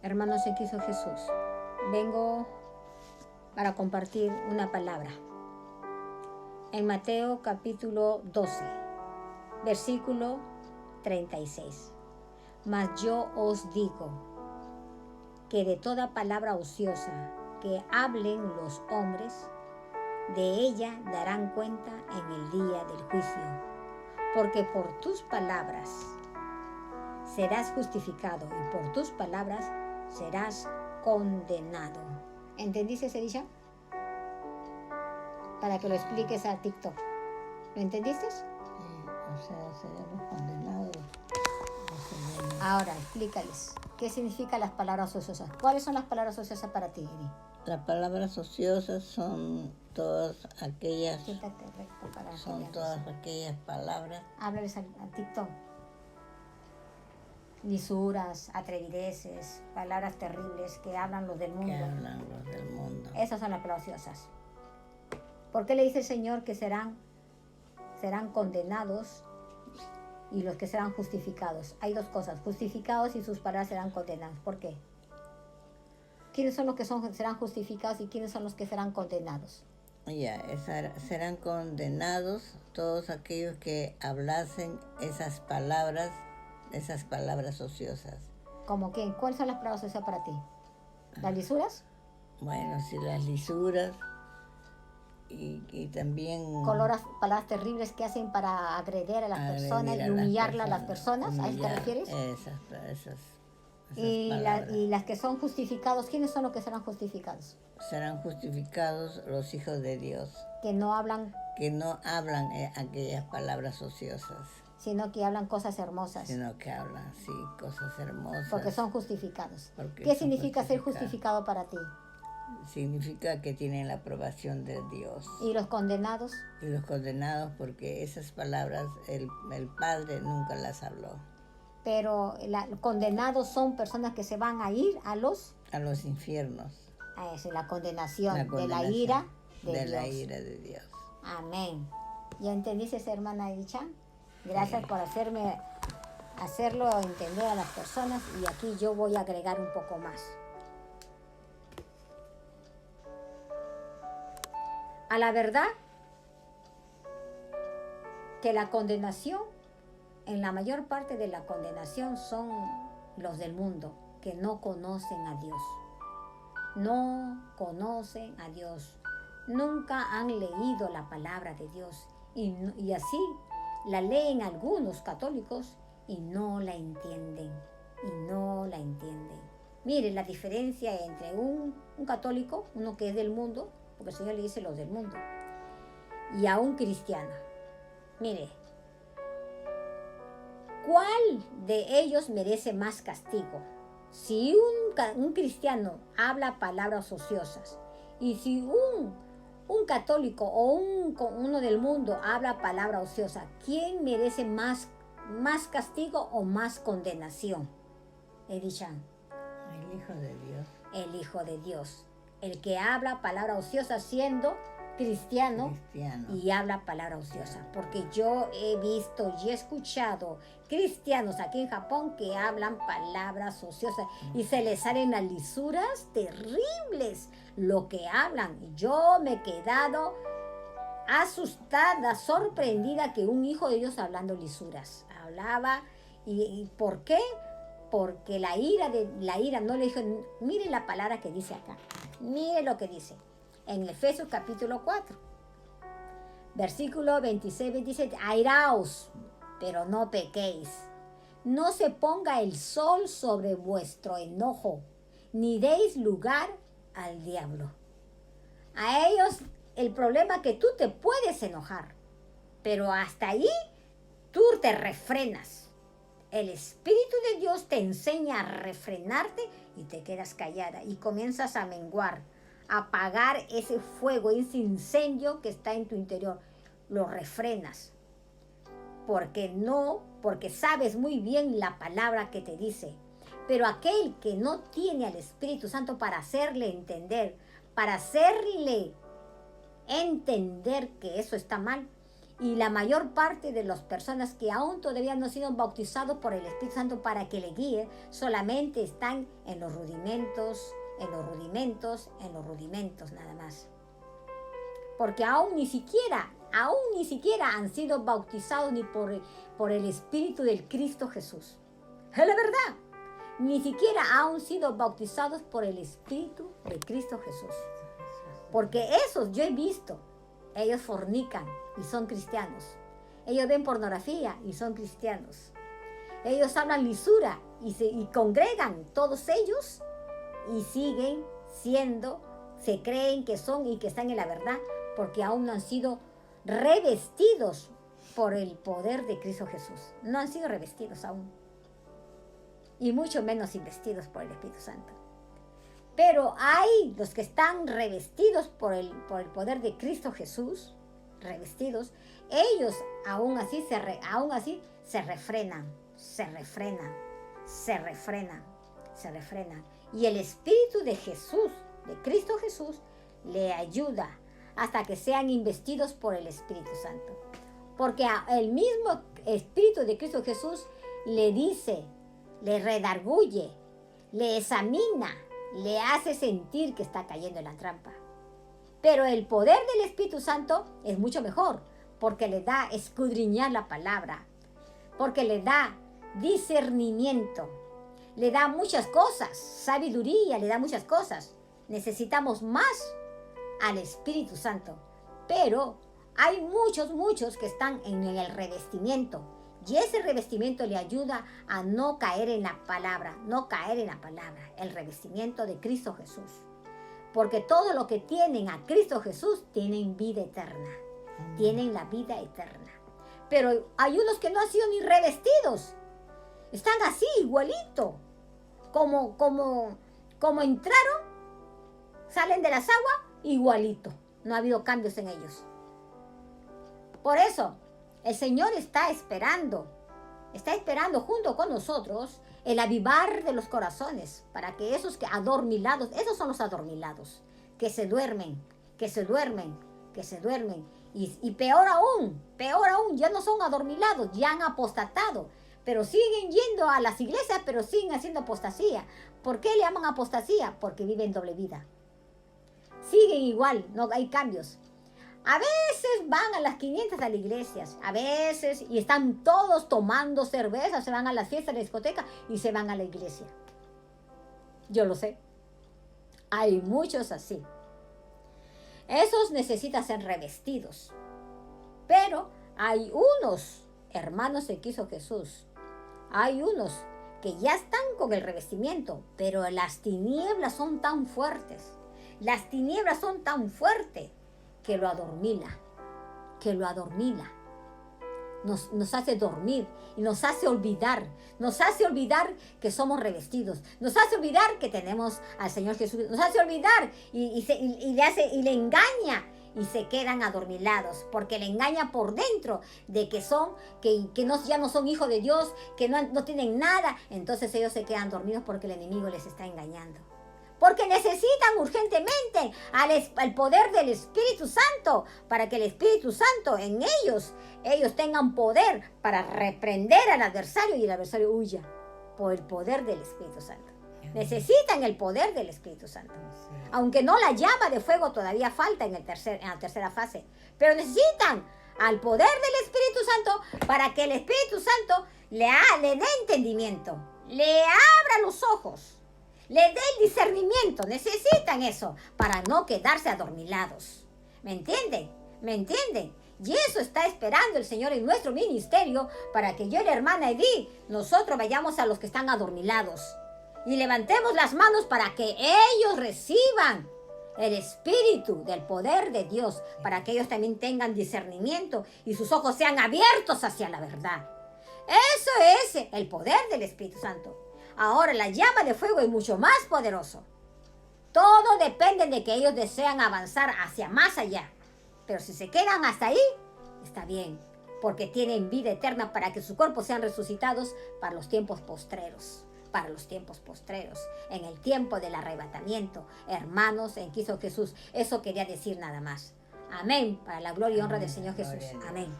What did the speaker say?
Hermanos en Cristo Jesús, vengo para compartir una palabra. En Mateo capítulo 12, versículo 36. Mas yo os digo que de toda palabra ociosa que hablen los hombres, de ella darán cuenta en el día del juicio. Porque por tus palabras serás justificado y por tus palabras serás condenado. ¿Entendiste, Sedisha? Para que lo expliques a TikTok. ¿Lo entendiste? Sí, o sea, seremos condenados. Ahora, explícales. ¿Qué significan las palabras ociosas? ¿Cuáles son las palabras ociosas para ti, Eri? Las palabras ociosas son todas aquellas, Siéntate recto para son que todas aquellas palabras. háblales a TikTok. Lisuras, atrevideces, palabras terribles que hablan los del mundo. Que hablan los del mundo. Esas son las palabras ociosas. ¿Por qué le dice el Señor que serán condenados y los que serán justificados? Hay dos cosas, justificados y sus palabras serán condenados. ¿Por qué? ¿Quiénes son los que serán justificados y quiénes son los que serán condenados? Serán condenados todos aquellos que hablasen esas palabras ociosas. ¿Cómo quién? ¿Cuáles son las palabras ociosas para ti? ¿Las lisuras? Bueno, sí, las lisuras y también... Palabras terribles que hacen para agredir a las personas y humillarlas a las personas. ¿A eso te refieres? Esas y las que son justificados, ¿quiénes son los que serán justificados? Serán justificados los hijos de Dios. Que no hablan aquellas palabras ociosas. Sino que hablan cosas hermosas. Sino que hablan, sí, cosas hermosas. Porque son justificados. ¿Qué significa ser justificado para ti? Significa que tienen la aprobación de Dios. ¿Y los condenados? Y los condenados porque esas palabras el Padre nunca las habló. Pero condenados son personas que se van a ir a los infiernos. A eso, la condenación de la ira de Dios. Amén. ¿Ya entendiste, hermana Edichan? Gracias por hacerlo entender a las personas, y aquí yo voy a agregar un poco más. A la verdad que la condenación, en la mayor parte de la condenación son los del mundo que no conocen a Dios. No conocen a Dios. Nunca han leído la palabra de Dios y así la leen algunos católicos y no la entienden. Miren la diferencia entre un católico, uno que es del mundo, porque el Señor le dice los del mundo, y a un cristiano. Mire, ¿cuál de ellos merece más castigo? Si un cristiano habla palabras ociosas y si un católico o uno del mundo habla palabra ociosa, ¿quién merece más castigo o más condenación? Edichan. El Hijo de Dios. El Hijo de Dios. El que habla palabra ociosa siendo cristiano y habla palabra ociosa. Porque yo he visto y he escuchado cristianos aquí en Japón que hablan palabras ociosas y se les salen las lisuras terribles lo que hablan. Yo me he quedado asustada, sorprendida que un hijo de Dios hablando lisuras. Hablaba y ¿por qué? Porque la ira no le dijo, mire la palabra que dice acá. Mire lo que dice en Efesios capítulo 4, versículo 26-27. Airaos, pero no pequéis. No se ponga el sol sobre vuestro enojo, ni deis lugar al diablo. A ellos, el problema es que tú te puedes enojar, pero hasta ahí tú te refrenas. El Espíritu de Dios te enseña a refrenarte y te quedas callada y comienzas a menguar, a apagar ese fuego, ese incendio que está en tu interior. Lo refrenas porque sabes muy bien la palabra que te dice. Pero aquel que no tiene al Espíritu Santo para hacerle entender que eso está mal, Y la mayor parte de las personas que aún todavía no han sido bautizados por el Espíritu Santo para que le guíe, solamente están en los rudimentos, nada más. Porque aún ni siquiera han sido bautizados ni por el Espíritu del Cristo Jesús. Es la verdad. Ni siquiera han sido bautizados por el Espíritu de Cristo Jesús. Porque esos yo he visto, ellos fornican y son cristianos. Ellos ven pornografía y son cristianos. Ellos hablan lisura y congregan todos ellos y siguen siendo, se creen que son y que están en la verdad, porque aún no han sido revestidos por el poder de Cristo Jesús. No han sido revestidos aún. Y mucho menos investidos por el Espíritu Santo. Pero hay los que están revestidos por el poder de Cristo Jesús, revestidos, ellos aún así se refrenan. Y el Espíritu de Jesús, de Cristo Jesús, le ayuda hasta que sean investidos por el Espíritu Santo. Porque el mismo Espíritu de Cristo Jesús le dice, le redarguye, le examina, le hace sentir que está cayendo en la trampa. Pero el poder del Espíritu Santo es mucho mejor, porque le da escudriñar la palabra, porque le da discernimiento, le da muchas cosas, sabiduría, le da muchas cosas. Necesitamos más al Espíritu Santo, pero hay muchos que están en el revestimiento, y ese revestimiento le ayuda a no caer en la palabra, el revestimiento de Cristo Jesús. Porque todo lo que tienen a Cristo Jesús tienen vida eterna, tienen la vida eterna. Pero hay unos que no han sido ni revestidos, están así igualito, como entraron, salen de las aguas igualito, no ha habido cambios en ellos. Por eso el Señor está esperando junto con nosotros el avivar de los corazones, para que esos que adormilados, esos son los adormilados, que se duermen, y peor aún, ya no son adormilados, ya han apostatado, pero siguen yendo a las iglesias, pero siguen haciendo apostasía. ¿Por qué le llaman apostasía? Porque viven doble vida. Siguen igual, no hay cambios. A veces van a las 500 a las iglesias, a veces, y están todos tomando cerveza, se van a las fiestas de discoteca y se van a la iglesia. Yo lo sé. Hay muchos así. Esos necesitan ser revestidos. Pero hay unos hermanos de Cristo Jesús, hay unos que ya están con el revestimiento, pero las tinieblas son tan fuertes. Que lo adormila, nos hace dormir y nos hace olvidar que somos revestidos, nos hace olvidar que tenemos al Señor Jesús, nos hace olvidar y le engaña y se quedan adormilados, porque le engaña por dentro de que ya no son hijos de Dios, que no tienen nada, entonces ellos se quedan dormidos porque el enemigo les está engañando. Porque necesitan urgentemente al poder del Espíritu Santo, para que el Espíritu Santo en ellos tengan poder para reprender al adversario y el adversario huya por el poder del Espíritu Santo. Necesitan el poder del Espíritu Santo. Aunque no la llama de fuego todavía falta en la tercera fase, pero necesitan al poder del Espíritu Santo para que el Espíritu Santo le dé entendimiento, le abra los ojos, le dé el discernimiento. Necesitan eso para no quedarse adormilados. ¿Me entienden? Y eso está esperando el Señor en nuestro ministerio, para que yo y la hermana Edith, nosotros vayamos a los que están adormilados y levantemos las manos para que ellos reciban el espíritu del poder de Dios, para que ellos también tengan discernimiento y sus ojos sean abiertos hacia la verdad. Eso es el poder del Espíritu Santo. Ahora la llama de fuego es mucho más poderoso. Todo depende de que ellos desean avanzar hacia más allá. Pero si se quedan hasta ahí, está bien, porque tienen vida eterna, para que sus cuerpos sean resucitados para los tiempos postreros. En el tiempo del arrebatamiento, hermanos en Cristo Jesús. Eso quería decir nada más. Amén. Para la gloria y honra del Señor Jesús. Amén.